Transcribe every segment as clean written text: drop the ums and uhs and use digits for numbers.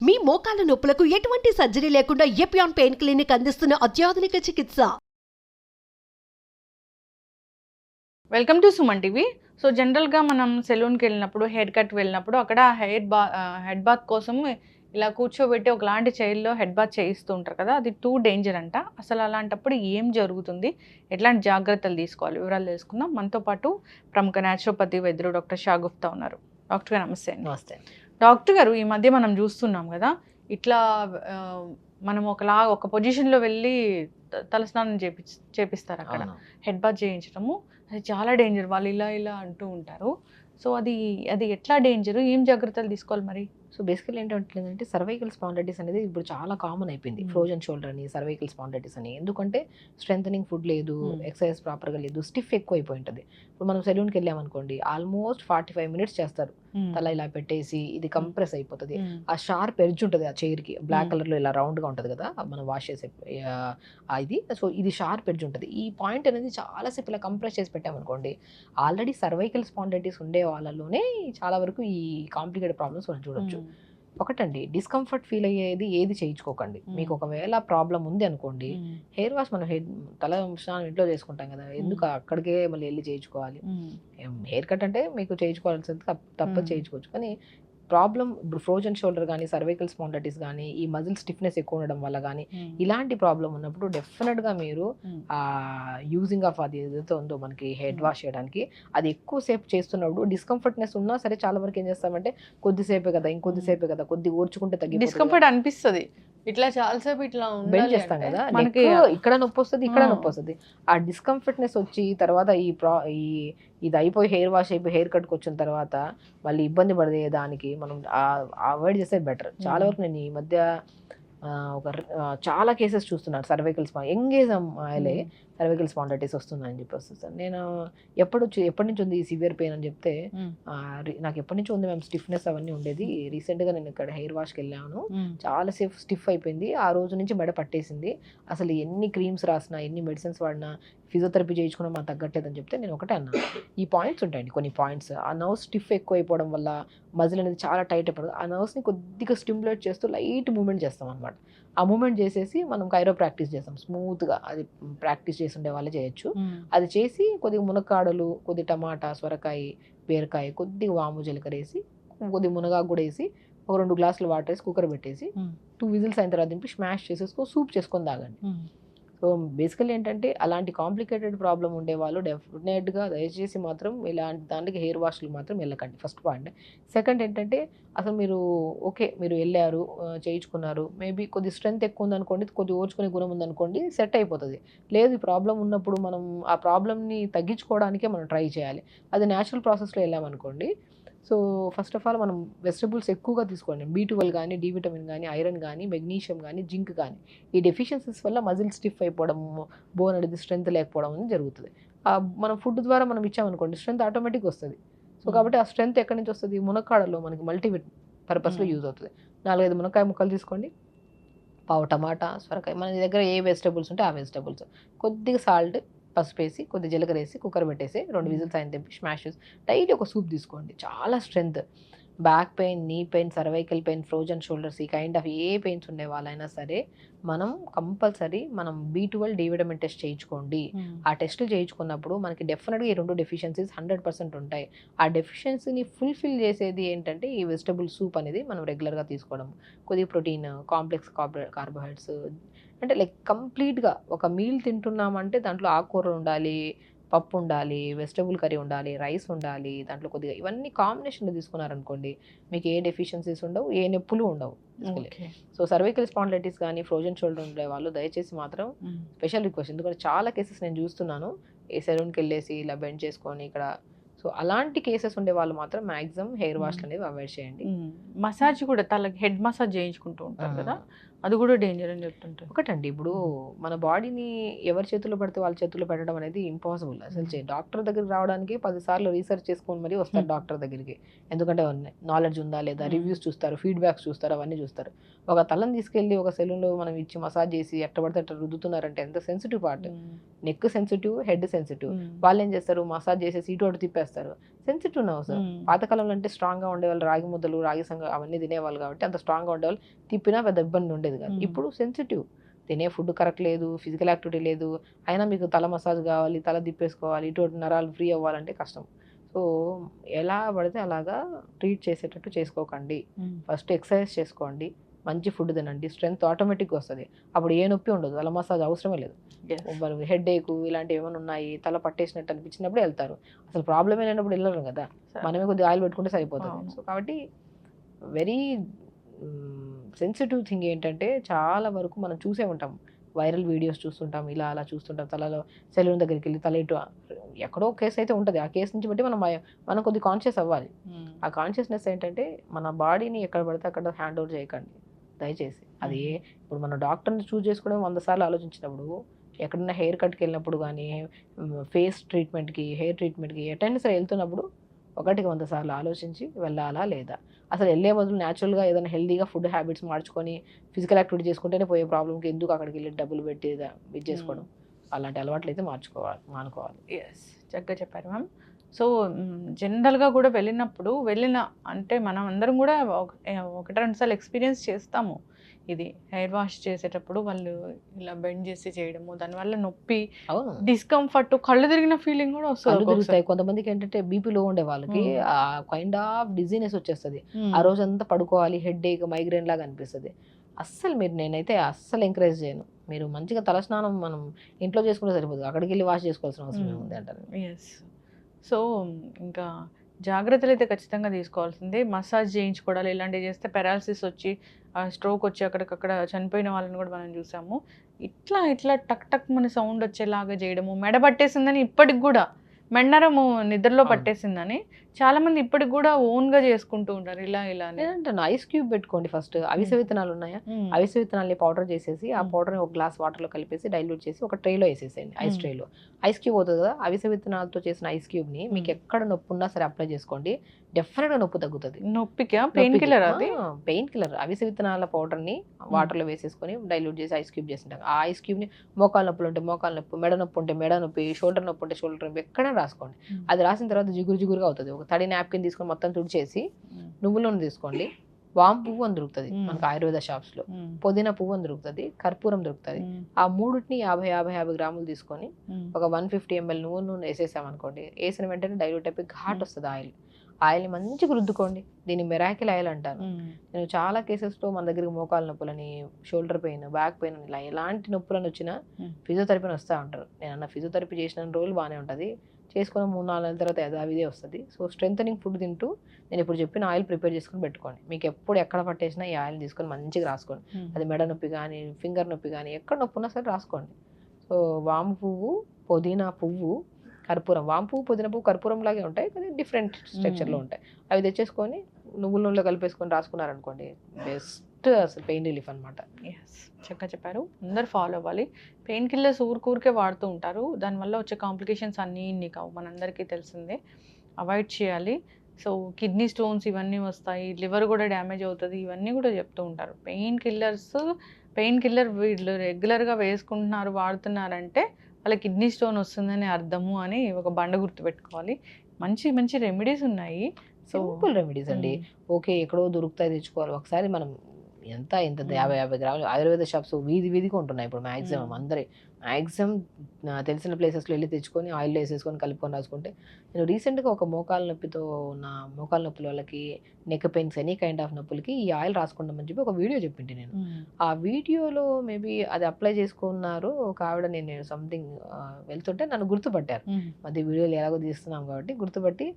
మీ మోకాల నొప్పులకు ఎటువంటి సర్జరీ లేకుండా ఎపియాన్ పెయిన్ క్లినిక్ అందిస్తున్న అత్యాధునిక చికిత్స. Welcome to Suman TV. So జనరల్గా మనం సెలూన్కి వెళ్ళినప్పుడు, హెయిర్ కట్ వెళ్ళినప్పుడు అక్కడ హెడ్ బాత్ కోసం ఇలా కూర్చోబెట్టి ఒకలాంటి చైర్లో హెడ్ బాత్ చేయిస్తూ ఉంటారు కదా, అది టూ డేంజర్ అంట. అసలు అలాంటప్పుడు ఏం జరుగుతుంది, ఎట్లాంటి జాగ్రత్తలు తీసుకోవాలి, వివరాలు తెలుసుకుందాం. మనతో పాటు ప్రముఖ న్యాచురోపతి వైద్యులు డాక్టర్ షా గుప్తా ఉన్నారు. డాక్టర్ గారు నమస్తే అండి. నమస్తే. డాక్టర్ గారు, ఈ మధ్య మనం చూస్తున్నాం కదా, ఇట్లా మనం ఒక పొజిషన్లో వెళ్ళి తలస్నానం చేపిస్తారు అక్కడ, హెడ్ బాత్ చేయించడము. అది చాలా డేంజర్. వాళ్ళు ఇలా ఇలా అంటూ ఉంటారు. సో అది ఎట్లా డేంజరు, ఏం జాగ్రత్తలు తీసుకోవాలి మరి? సో బేసికల్ ఏంటంటే సర్వైకల్ స్పాండిలైటిస్ అనేది ఇప్పుడు చాలా కామన్ అయిపోయింది. ఫ్రోజన్ షోల్డర్ అని, సర్వైకల్ స్పాండిలైటిస్ అని. ఎందుకంటే స్ట్రెంథనింగ్ ఫుడ్ లేదు, ఎక్సర్సైజ్ ప్రాపర్గా లేదు, స్టిఫ్ ఎక్కువ అయిపోయి ఉంటుంది. ఇప్పుడు మనం సెలూన్కి వెళ్ళామనుకోండి, ఆల్మోస్ట్ 45 minutes చేస్తారు. తల ఇలా పెట్టేసి ఇది కంప్రెస్ అయిపోతుంది. ఆ షార్ప్ ఎడ్జ్ ఉంటుంది ఆ చైర్కి, బ్లాక్ కలర్లో ఇలా రౌండ్గా ఉంటుంది కదా మనం వాష్ చేసే ఇది. సో ఇది షార్ప్ ఎడ్జ్ ఉంటుంది. ఈ పాయింట్ అనేది చాలాసేపు ఇలా కంప్రెస్ చేసి పెట్టామనుకోండి, ఆల్రెడీ సర్వైకల్ స్పాండిలైటిస్ ఉండే వాళ్ళలోనే చాలా వరకు ఈ కాంప్లికేటెడ్ ప్రాబ్లమ్స్ మనం చూడొచ్చు. ఒకటండి, డిస్కంఫర్ట్ ఫీల్ అయ్యేది ఏది చేయించుకోకండి. మీకు ఒకవేళ ప్రాబ్లం ఉంది అనుకోండి, హెయిర్ వాష్ మనం తల స్నానం ఇంట్లో చేసుకుంటాం కదా, ఎందుకు అక్కడికే మళ్ళీ వెళ్ళి చేయించుకోవాలి? హెయిర్ కట్ అంటే మీకు చేయించుకోవాల్సింది తప్పదు, చేయించుకోవచ్చు. కానీ ప్రాబ్లం ఇప్పుడు ఫ్రోజన్ షోల్డర్ కానీ, సర్వైకల్ స్పాండిలైటిస్ కానీ, ఈ మజిల్ స్టిఫ్నెస్ ఎక్కువ ఉండడం వల్ల కానీ, ఇలాంటి ప్రాబ్లం ఉన్నప్పుడు డెఫినెట్గా మీరు యూజింగ్ ఆఫ్ అది ఏదైతే ఉందో మనకి హెడ్ వాష్ చేయడానికి, అది ఎక్కువసేపు చేస్తున్నప్పుడు డిస్కంఫర్ట్నెస్ ఉన్నా సరే చాలా వరకు ఏం చేస్తామంటే, కొద్దిసేపే కదా, ఇంకొద్దిసేపే కదా, కొద్ది ఓర్చుకుంటే తగ్గి డిస్కంఫర్ట్ అనిపిస్తుంది. ఇట్లా చాలాసేపు ఇట్లా బెండ్ చేస్తాం కదా, మనకి ఇక్కడ నొప్పి వస్తుంది, ఇక్కడ నొప్పి వస్తుంది. ఆ డిస్కంఫర్ట్నెస్ వచ్చి తర్వాత ఇది అయిపోయి హెయిర్ వాష్ అయిపోయి హెయిర్ కట్కి వచ్చిన తర్వాత మళ్ళీ ఇబ్బంది పడే దానికి మనం అవాయిడ్ చేస్తే బెటర్. చాలా వరకు నేను ఈ మధ్య చాలా కేసెస్ చూస్తున్నాను. సర్వైకల్ యంగ్ ఏజ్ అమ్మాయిలే సర్వైకల్ స్పాండిలైటిస్ వస్తుందని చెప్పేసి సార్, నేను ఎప్పటి నుంచి ఉంది ఈ సివియర్ పెయిన్ అని చెప్తే, నాకు ఎప్పటి నుంచి ఉంది మ్యామ్, స్టిఫ్నెస్ అవన్నీ ఉండేది. రీసెంట్గా నేను ఇక్కడ హెయిర్ వాష్కి వెళ్ళాను, చాలా సేఫ్ స్టిఫ్ అయిపోయింది, ఆ రోజు నుంచి మెడ పట్టేసింది, అసలు ఎన్ని క్రీమ్స్ రాసినా, ఎన్ని మెడిసిన్స్ వాడినా, ఫిజియోథెరపీ చేయించుకున్నా మాకు తగ్గట్లేదని చెప్తే నేను ఒకటే అన్నా, ఈ పాయింట్స్ ఉంటాయండి కొన్ని పాయింట్స్. ఆ నర్వ్స్ స్టిఫ్ ఎక్కువ అయిపోవడం వల్ల మజిల్ అనేది చాలా టైట్ అయిపోతుంది. ఆ నర్వ్స్ని కొద్దిగా స్టిమ్యులేట్ చేస్తూ లైట్ మూమెంట్ చేస్తాం అనమాట. ఆ మూమెంట్ చేసేసి మనం కైరో ప్రాక్టీస్ చేస్తాం స్మూత్గా. అది ప్రాక్టీస్ చేసి ఉండే వాళ్ళే చేయొచ్చు. అది చేసి కొద్దిగా మునక్కాడలు, కొద్ది టమాటా, సొరకాయ, బీరకాయ, కొద్దిగా వాము జీలకర్ర వేసి, కొద్దిగా మునగాకు కూడా వేసి, ఒక 2 glasses వాటర్ వేసి కుక్కర్ పెట్టేసి 2 whistles అయిన తర్వాత దింపి స్మాష్ చేసేసుకో, సూప్ చేసుకొని తాగండి. సో బేసికల్లీ ఏంటంటే అలాంటి కాంప్లికేటెడ్ ప్రాబ్లం ఉండేవాళ్ళు డెఫినెట్గా దయచేసి మాత్రం ఇలాంటి దానికి హెయిర్ వాష్లు మాత్రం వెళ్ళకండి. First point. సెకండ్ ఏంటంటే, అసలు మీరు మీరు వెళ్ళారు, చేయించుకున్నారు, మేబీ కొద్ది స్ట్రెంత్ ఎక్కువ ఉందనుకోండి, కొద్ది ఓర్చుకునే గుణం ఉందనుకోండి, సెట్ అయిపోతుంది. లేదు ఈ ప్రాబ్లం ఉన్నప్పుడు మనం ఆ ప్రాబ్లమ్ని తగ్గించుకోవడానికే మనం ట్రై చేయాలి. అది న్యాచురల్ ప్రాసెస్లో వెళ్ళామనుకోండి. సో ఫస్ట్ ఆఫ్ ఆల్ మనం వెజిటబుల్స్ ఎక్కువగా తీసుకోండి. B12 కానీ, డి విటమిన్ కానీ, ఐరన్ కానీ, మెగ్నీషియం కానీ, జింక్ కానీ. ఈ డెఫిషియన్సీస్ వల్ల మజిల్ స్టిఫ్ అయిపోవడం, బోన్ అనేది స్ట్రెంత్ లేకపోవడం అనేది జరుగుతుంది. మనం ఫుడ్ ద్వారా మనం ఇచ్చామనుకోండి, స్ట్రెంత్ ఆటోమేటిక్గా వస్తుంది. సో కాబట్టి ఆ స్ట్రెంత్ ఎక్కడి నుంచి వస్తుంది? మునక్కాడలో మనకి మల్టీ పర్పస్లో యూజ్ అవుతుంది. 4-5 మునక్కాయ ముక్కలు తీసుకోండి, పావు టమాటా, సొరకాయ, మన దగ్గర ఏ వెజిటబుల్స్ ఉంటే ఆ వెజిటబుల్స్, కొద్దిగా సాల్ట్, పసుపు వేసి, కొద్ది జీలకర్ర వేసి కుక్కర్ పెట్టేసి 2 whistles అయిన తెంపి స్మాష్ చేసి డైలీ ఒక సూప్ తీసుకోండి. చాలా strength. Back pain, knee pain, cervical pain, frozen shoulders, ఈ కైండ్ ఆఫ్ ఏ పెయిన్స్ ఉండే వాళ్ళైనా సరే మనం compulsory B12 D vitamin test చేయించుకోండి. ఆ టెస్టులు చేయించుకున్నప్పుడు మనకి డెఫినెట్గా ఈ 2 డెఫిషియన్సీస్ 100% ఉంటాయి. ఆ డెఫిషియన్సీని ఫుల్ఫిల్ చేసేది ఏంటంటే ఈ వెజిటబుల్ సూప్ అనేది మనం రెగ్యులర్గా తీసుకోవడం, కొద్దిగా ప్రోటీన్, కాంప్లెక్స్ కార్బోహైడ్రేట్స్, అంటే లైక్ కంప్లీట్గా ఒక మీల్ తింటున్నామంటే దాంట్లో ఆకుకూరలు ఉండాలి, పప్పు ఉండాలి, వెజిటబుల్ కర్రీ ఉండాలి, రైస్ ఉండాలి, దాంట్లో కొద్దిగా ఇవన్నీ కాంబినేషన్లో తీసుకున్నారనుకోండి, మీకు ఏ డెఫిషియన్సీస్ ఉండవు, ఏ నొప్పులు ఉండవు. సో సర్వైకల్ స్పాండిలైటిస్ కానీ, ఫ్రోజన్ షోల్డర్ ఉండే వాళ్ళు దయచేసి మాత్రం స్పెషల్ రిక్వెస్ట్, ఎందుకంటే చాలా కేసెస్ నేను చూస్తున్నాను, ఏ సెలూన్కి వెళ్ళేసి ఇలా బెండ్ చేసుకొని ఇక్కడ. సో అలాంటి కేసెస్ ఉండే వాళ్ళు మాత్రం మ్యాక్సిమం హెయిర్ వాష్లు అనేవి అవాయిడ్ చేయండి. మసాజ్ కూడా, తలకి హెడ్ మసాజ్ చేయించుకుంటూ ఉంటారు కదా, అది కూడా డేంజర్ అని చెప్తుంటారు. ఒకటండి, ఇప్పుడు మన బాడీని ఎవరి చేతుల్లో పడితే వాళ్ళ చేతుల్లో పెట్టడం అనేది ఇంపాసిబుల్. అసలు డాక్టర్ దగ్గరికి రావడానికి 10 సార్లు రీసెర్చ్ చేసుకొని మరీ వస్తారు డాక్టర్ దగ్గరికి. ఎందుకంటే నాలెడ్జ్ ఉందా లేదా, రివ్యూస్ చూస్తారు, ఫీడ్బ్యాక్స్ చూస్తారు, అవన్నీ చూస్తారు. ఒక తలని తీసుకెళ్ళి ఒక సెలూన్లో మనం ఇచ్చి మసాజ్ చేసి ఎట్ట పడితే అట్లా రుద్దుతున్నారంటే ఎంత sensitive part. Neck sensitive, head sensitive. వాళ్ళు ఏం చేస్తారు, మసాజ్ చేసేసి ఇటు అటు తిప్పేస్తారు. Sensitive nerves. పాతకాలంలో అంటే స్ట్రాంగ్గా ఉండేవాళ్ళు, రాగి ముద్దలు, రాగి సంగ అవన్నీ తినేవాళ్ళు కాబట్టి అంత స్ట్రాంగ్గా ఉండేవాళ్ళు, తిప్పినా పెద్ద ఇబ్బంది ఉండేది కాదు. ఇప్పుడు సెన్సిటివ్, తినే ఫుడ్ కరెక్ట్ లేదు, ఫిజికల్ యాక్టివిటీ లేదు, అయినా మీకు తల మసాజ్ కావాలి, తల తిప్పేసుకోవాలి, ఇటు నరాలు ఫ్రీ అవ్వాలంటే కష్టం. సో ఎలా పడితే అలాగా ట్రీట్ చేసేటట్టు చేసుకోకండి. ఫస్ట్ ఎక్సర్సైజ్ చేసుకోండి, మంచి ఫుడ్ తినండి, స్ట్రెంగ్త్ ఆటోమేటిక్గా వస్తుంది. అప్పుడు ఏ నొప్పి ఉండదు, తల మసాజ్ అవసరమే లేదు. హెడ్ ఏక్ ఇలాంటివి ఏమైనా ఉన్నాయి, తల పట్టేసినట్టు అనిపించినప్పుడు వెళ్తారు. అసలు ప్రాబ్లమే లేనప్పుడు వెళ్ళరు కదా, మనమే కొద్దిగా ఆయిల్ పెట్టుకుంటే సరిపోతుంది. సో కాబట్టి వెరీ సెన్సిటివ్ థింగ్ ఏంటంటే చాలా వరకు మనం చూసే ఉంటాం, వైరల్ వీడియోస్ చూస్తుంటాం, ఇలా అలా చూస్తుంటాం. తలలో సెలూన్ దగ్గరికి వెళ్ళి తల ఇటు ఎక్కడో కేసు అయితే ఉంటుంది, ఆ కేసు నుంచి బట్టి మనం కొద్దిగా కాన్షియస్ అవ్వాలి. ఆ కాన్షియస్నెస్ ఏంటంటే మన బాడీని ఎక్కడ పడితే అక్కడ హ్యాండ్ ఓవర్ చేయకండి దయచేసి. అది ఇప్పుడు మన డాక్టర్ని చూస్ చేసుకోవడం 100 సార్లు ఆలోచించినప్పుడు, ఎక్కడన్నా హెయిర్ కట్కి వెళ్ళినప్పుడు కానీ, ఫేస్ ట్రీట్మెంట్కి, హెయిర్ ట్రీట్మెంట్కి ఎటైనా సరే వెళ్తున్నప్పుడు 100 సార్లు ఆలోచించి వెళ్ళాలా లేదా. అసలు వెళ్ళే బదులు న్యాచురల్గా ఏదైనా హెల్దీగా ఫుడ్ హ్యాబిట్స్ మార్చుకొని ఫిజికల్ యాక్టివిటీ చేసుకుంటేనే పోయే ప్రాబ్లంకి ఎందుకు అక్కడికి వెళ్ళి డబ్బులు పెట్టి ఇది చేసుకోవడం. అలాంటి అలవాట్లు అయితే మానుకోవాలి. ఎస్, చక్కగా చెప్పారు మ్యామ్. సో జనరల్గా కూడా వెళ్ళిన అంటే మనం అందరం కూడా 1-2 సార్లు ఎక్స్పీరియన్స్ చేస్తాము. ఇది హెయిర్ వాష్ చేసేటప్పుడు వాళ్ళు ఇలా బెండ్ చేసి చేయడము, దానివల్ల నొప్పి, డిస్కంఫర్ట్, కళ్ళు తిరిగిన ఫీలింగ్ కూడా వస్తుంది. కొంతమందికి ఏంటంటే బీపీ లో ఉండే వాళ్ళకి ఆ కైండ్ ఆఫ్ డిజీనెస్ వచ్చేస్తుంది. ఆ రోజంతా పడుకోవాలి, హెడ్ ఏక్, మైగ్రేన్ లాగా అనిపిస్తుంది. అస్సలు నేనైతే అస్సలు ఎంకరేజ్ చేయను. మీరు మంచిగా తలస్నానం మనం ఇంట్లో చేసుకుంటే సరిపోదు, అక్కడికి వెళ్ళి వాష్ చేసుకోవాల్సిన అవసరం ఏముంది అంటారు. ఎస్. సో ఇంకా జాగ్రత్తలు అయితే ఖచ్చితంగా తీసుకోవాల్సిందే. మసాజ్ చేయించుకోవడాలు ఇలాంటివి చేస్తే పెరాలసిస్ వచ్చి, స్ట్రోక్ వచ్చి అక్కడికక్కడ చనిపోయిన వాళ్ళని కూడా మనం చూసాము. ఇట్లా టక్ టక్ మన సౌండ్ వచ్చేలాగా చేయడము, మెడ పట్టేసిందని ఇప్పటికి కూడా, మెండరము నిద్రలో పట్టేసిందని చాలా మంది ఇప్పటికి కూడా ఓన్ గా చేసుకుంటూ ఉంటారు. ఇలా ఏంటంటే ఐస్ క్యూబ్ పెట్టుకోండి. ఫస్ట్ అవిసె విత్తనాలు ఉన్నాయా, అవిసె విత్తనాలని పౌడర్ చేసేసి ఆ పౌడర్ని ఒక గ్లాస్ వాటర్లో కలిపేసి డైల్యూట్ చేసి ఒక ట్రేలో వేసేసేయండి. ఐస్ ట్రేలో ఐస్ క్యూబ్ అవుతుంది కదా, అవిసె విత్తనాలతో చేసిన ఐస్ క్యూబ్ని మీకు ఎక్కడ నొప్పి ఉన్నా సరే అప్లై చేసుకోండి, డెఫినెట్గా నొప్పి తగ్గుతుంది. నొప్పికి పెయిన్ కిల్లర్, అది పెయిన్ కిల్లర్. అవిసె విత్తనాల పౌడర్ని వాటర్లో వేసేసుకొని డైల్యూట్ చేసి ఐస్ క్యూబ్ చేసింటాం. ఆ ఐస్ క్యూబ్ని మోకాలు నొప్పులు ఉంటే మోకాలు నొప్పి, మెడ నొప్పి ఉంటే మెడ నొప్పి, షోల్డర్ నొప్పి ఉంటే షోల్డర్ నొప్పి ఎక్కడైనా రాసుకోండి. అది రాసిన తర్వాత జిగురుగా అవుతుంది. ఒక తడి నాప్కిన్ తీసుకొని మొత్తం తుడిచేసి నువ్వుల నూనె తీసుకోండి. వామ్ పువ్వు అని దొరుకుతుంది మనకు ఆయుర్వేద షాప్స్ లో, పుదీనా పువ్వు అని దొరుకుతుంది, కర్పూరం దొరుకుతుంది. ఆ మూడుని 50 గ్రాములు తీసుకొని ఒక 150 ml నువ్వుల నూనె వేసేసామనుకోండి, వేసిన వెంటనే డైల్యూట్ అయిపోయి ఘాట్ వస్తుంది. ఆయిల్ని మంచిగా రుద్దుకోండి. దీన్ని మెరాకిల్ ఆయిల్ అంటారు. నేను చాలా కేసెస్లో మన దగ్గరికి మోకాలు నొప్పులని, షోల్డర్ పెయిన్, బ్యాక్ పెయిన్, ఇలా ఎలాంటి నొప్పులను వచ్చినా ఫిజియోథెరపీని వస్తూ ఉంటారు. నేను అన్న ఫిజియోథెరపీ చేసిన రోజులు బాగానే ఉంటుంది, చేసుకున్న 3-4 నెలల తర్వాత అదే వస్తుంది. సో స్ట్రెంథనింగ్ ఫుడ్ తింటూ నేను ఇప్పుడు చెప్పిన ఆయిల్ ప్రిపేర్ చేసుకుని పెట్టుకోండి. మీకు ఎప్పుడు ఎక్కడ పట్టేసినా ఈ ఆయిల్ తీసుకొని మంచిగా రాసుకోండి. అది మెడ నొప్పి కానీ, ఫింగర్ నొప్పి కానీ, ఎక్కడ నొప్పి ఉన్నా సరే రాసుకోండి. సో వాము పువ్వు, పుదీనా పువ్వు, కర్పూరం. వాము పువ్వు, పుదీనా పువ్వు కర్పూరం లాగే ఉంటాయి కానీ డిఫరెంట్ స్ట్రక్చర్లో ఉంటాయి. అవి తెచ్చేసుకొని నువ్వుల నూనెలో కలిపేసుకొని రాసుకున్నారనుకోండి, బెస్ట్ అసలు పెయిన్ రిలీఫ్ అనమాట. ఎస్, చక్కగా చెప్పారు. అందరు ఫాలో అవ్వాలి. పెయిన్ కిల్లర్స్ ఊరికే వాడుతూ ఉంటారు, దానివల్ల వచ్చే కాంప్లికేషన్స్ అన్నీ ఇన్ని కావు, మనందరికీ తెలిసిందే. అవాయిడ్ చేయాలి. సో కిడ్నీ స్టోన్స్ ఇవన్నీ వస్తాయి, లివర్ కూడా డ్యామేజ్ అవుతుంది, ఇవన్నీ కూడా చెప్తూ ఉంటారు. పెయిన్ కిల్లర్ వీళ్ళు రెగ్యులర్గా వేసుకుంటున్నారు, వాడుతున్నారంటే వాళ్ళ కిడ్నీ స్టోన్ వస్తుందని అర్థము అని ఒక బండ గుర్తు పెట్టుకోవాలి. మంచి రెమెడీస్ ఉన్నాయి. సింపుల్ రెమెడీస్ అండి. ఓకే, ఎక్కడో దొరుకుతాయి, తెచ్చుకోవాలి. ఒకసారి మనం ఎంత 50 గ్రాములు ఆయుర్వేద షాప్స్ వీధికి ఉంటున్నాయి ఇప్పుడు మ్యాక్సిమం తెలిసిన ప్లేసెస్లో వెళ్ళి తెచ్చుకొని ఆయిల్లో వేసేసుకొని కలుపుకొని రాసుకుంటే. నేను రీసెంట్గా ఒక మోకాలు నొప్పుల వాళ్ళకి, neck pains, any kind of నొప్పులకి ఈ ఆయిల్ రాసుకుంటామని చెప్పి ఒక వీడియో చెప్పింటి నేను. ఆ వీడియోలో మేబీ అది అప్లై చేసుకున్నారు ఒక ఆవిడ. నేను సంథింగ్ వెళ్తుంటే నన్ను గుర్తుపట్టారు. మధ్య వీడియోలు ఎలాగో తీస్తున్నాం కాబట్టి గుర్తుపట్టి,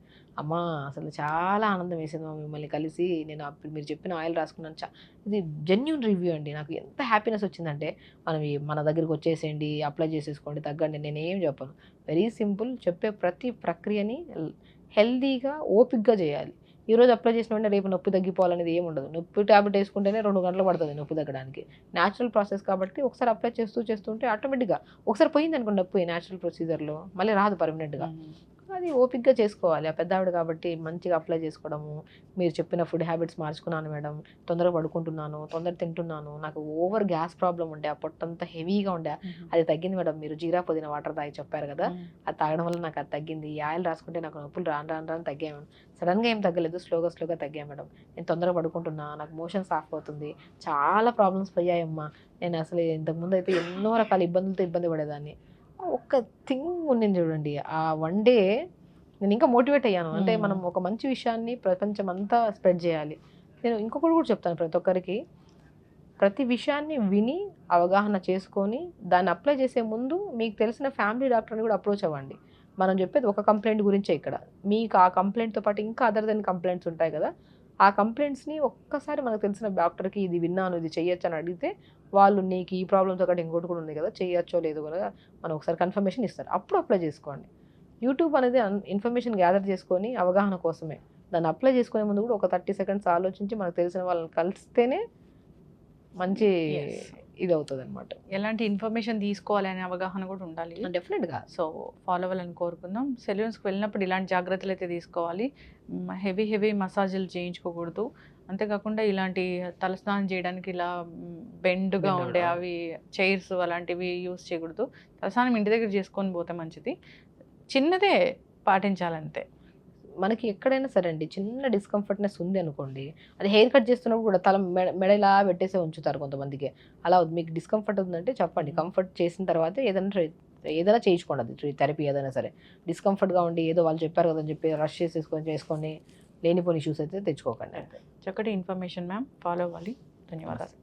అమ్మా అసలు చాలా ఆనందం వేసింది మిమ్మల్ని కలిసి, నేను మీరు చెప్పిన ఆయిల్ రాసుకున్నాను. ఇది జెన్యూన్ రివ్యూ అండి. నాకు ఎంత హ్యాపీనెస్ వచ్చిందంటే, మన దగ్గరికి వచ్చేసేయండి, అప్లై చేసేసుకోండి, తగ్గండి, నేనేం చెప్పను. Very simple. చెప్పే ప్రతి ప్రక్రియని హెల్దీగా ఓపిక్గా చేయాలి. ఈరోజు అప్లై చేసిన వెంటనే రేపు నొప్పి తగ్గిపోవాలనేది ఏమి ఉండదు. నొప్పి ట్యాబ్లెట్ వేసుకుంటేనే 2 గంటలు పడుతుంది నొప్పి తగ్గడానికి. న్యాచురల్ ప్రాసెస్ కాబట్టి ఒకసారి అప్లై చేస్తుంటే ఆటోమేటిక్గా ఒకసారి పోయింది అనుకోండి నొప్పి న్యాచురల్ ప్రొసీజర్లో, మళ్ళీ రాదు పర్మనెంట్గా. అది ఓపిక్గా చేసుకోవాలి. ఆ పెద్దావిడ కాబట్టి మంచిగా అప్లై చేసుకోవడము, మీరు చెప్పిన ఫుడ్ హ్యాబిట్స్ మార్చుకున్నాను మేడం, తొందరగా పడుకుంటున్నాను, తొందరగా తింటున్నాను, నాకు ఓవర్ గ్యాస్ ప్రాబ్లం ఉండే, ఆ పొట్టంతా హెవీగా ఉండే, అది తగ్గింది మేడం, మీరు జీరా పుదీనా వాటర్ తాగి చెప్పారు కదా, అది తాగడం వల్ల నాకు అది తగ్గింది, ఈ ఆయిల్ రాసుకుంటే నాకు నొప్పులు రాను తగ్గాయి మేడం. సడన్గా ఏం తగ్గలేదు, స్లోగా తగ్గాయి మేడం. నేను తొందరగా పడుకుంటున్నా, నాకు మోషన్స్ ఆఫ్ అవుతుంది, చాలా ప్రాబ్లమ్స్ పోయాయమ్మా. నేను అసలు ఇంతకుముందు అయితే ఎన్నో రకాల ఇబ్బందులతో ఇబ్బంది పడేదాన్ని. ఒక్క థింగ్ ఉండింది చూడండి, ఆ వన్ డే నేను ఇంకా మోటివేట్ అయ్యాను. అంటే మనం ఒక మంచి విషయాన్ని ప్రపంచం అంతా స్ప్రెడ్ చేయాలి. నేను ఇంకొకటి కూడా చెప్తాను ప్రతి ఒక్కరికి, ప్రతి విషయాన్ని విని అవగాహన చేసుకొని దాన్ని అప్లై చేసే ముందు మీకు తెలిసిన ఫ్యామిలీ డాక్టర్ని కూడా అప్రోచ్ అవ్వండి. మనం చెప్పేది ఒక కంప్లైంట్ గురించే ఇక్కడ. మీకు ఆ కంప్లైంట్తో పాటు ఇంకా అదర్ దెన్ కంప్లైంట్స్ ఉంటాయి కదా, ఆ కంప్లైంట్స్ని ఒక్కసారి మనకు తెలిసిన డాక్టర్కి ఇది విన్నాను, ఇది చెయ్యొచ్చు అని అడిగితే వాళ్ళు నీకు ఈ ప్రాబ్లమ్తో పాటు ఇంకోటి కూడా ఉంది కదా, చేయొచ్చో లేదో కూడా మనం ఒకసారి కన్ఫర్మేషన్ ఇస్తారు, అప్పుడు అప్లై చేసుకోండి. యూట్యూబ్ అనేది ఇన్ఫర్మేషన్ గ్యాదర్ చేసుకొని అవగాహన కోసమే. దాన్ని అప్లై చేసుకునే ముందు కూడా ఒక 30 సెకండ్స్ ఆలోచించి మనకు తెలిసిన వాళ్ళని కలిస్తేనే మంచి ఇది అవుతుంది అనమాట. ఎలాంటి ఇన్ఫర్మేషన్ తీసుకోవాలి అనే అవగాహన కూడా ఉండాలి. డెఫినెట్గా. సో ఫాలో అవ్వాలని కోరుకుందాం. సెలూన్స్కి వెళ్ళినప్పుడు ఇలాంటి జాగ్రత్తలు అయితే తీసుకోవాలి. హెవీ మసాజులు చేయించుకోకూడదు. అంతేకాకుండా ఇలాంటి తలస్నానం చేయడానికి ఇలా బెండ్గా ఉండే అవి చైర్స్ అలాంటివి యూస్ చేయకూడదు. తలస్నానం ఇంటి దగ్గర చేసుకొని పోతే మంచిది. చిన్నదే పాటించాలంతే. మనకి ఎక్కడైనా సరే అండి, చిన్న డిస్కంఫర్ట్నెస్ ఉంది అనుకోండి, అది హెయిర్ కట్ చేస్తున్నప్పుడు కూడా తల మెడ ఇలా పెట్టేసే ఉంచుతారు కొంతమందికి. అలా మీకు డిస్కంఫర్ట్ ఉందంటే చెప్పండి, కంఫర్ట్ చేసిన తర్వాత ఏదైనా చేయించుకోండి, అది థెరపీ ఏదైనా సరే. డిస్కంఫర్ట్గా ఉండి ఏదో వాళ్ళు చెప్పారు కదా అని చెప్పి రష్ చేసుకొని లేనిపోని ఇష్యూస్ అయితే తెచ్చుకోకండి. చక్కటి ఇన్ఫర్మేషన్ మ్యామ్, ఫాలో అవ్వాలి. ధన్యవాదాలు.